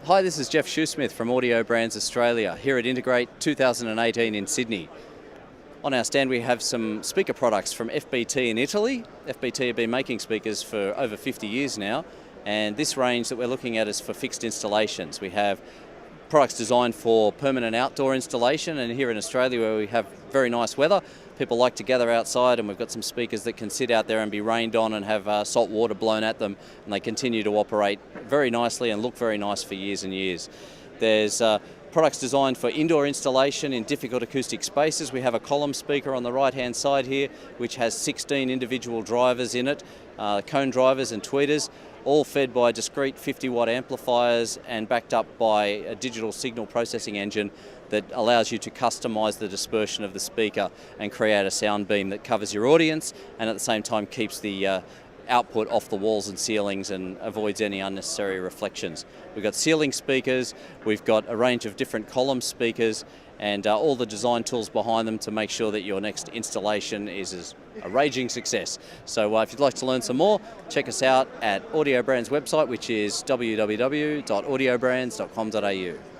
Hi, this is Jeff Shoesmith from Audio Brands Australia here at Integrate 2018 in Sydney. On our stand we have some speaker products from FBT in Italy. FBT have been making speakers for over 50 years now, and this range that we're looking at is for fixed installations. We have products designed for permanent outdoor installation, and here in Australia where we have very nice weather, people like to gather outside, and we've got some speakers that can sit out there and be rained on and have salt water blown at them, and they continue to operate very nicely and look very nice for years and years. There's products designed for indoor installation in difficult acoustic spaces. We have a column speaker on the right hand side here which has 16 individual drivers in it, cone drivers and tweeters, all fed by discrete 50-watt amplifiers and backed up by a digital signal processing engine that allows you to customise the dispersion of the speaker and create a sound beam that covers your audience and at the same time keeps the output off the walls and ceilings and avoids any unnecessary reflections. We've got ceiling speakers, we've got a range of different column speakers, and all the design tools behind them to make sure that your next installation is a raging success. So if you'd like to learn some more, check us out at Audio Brands website, which is www.audiobrands.com.au.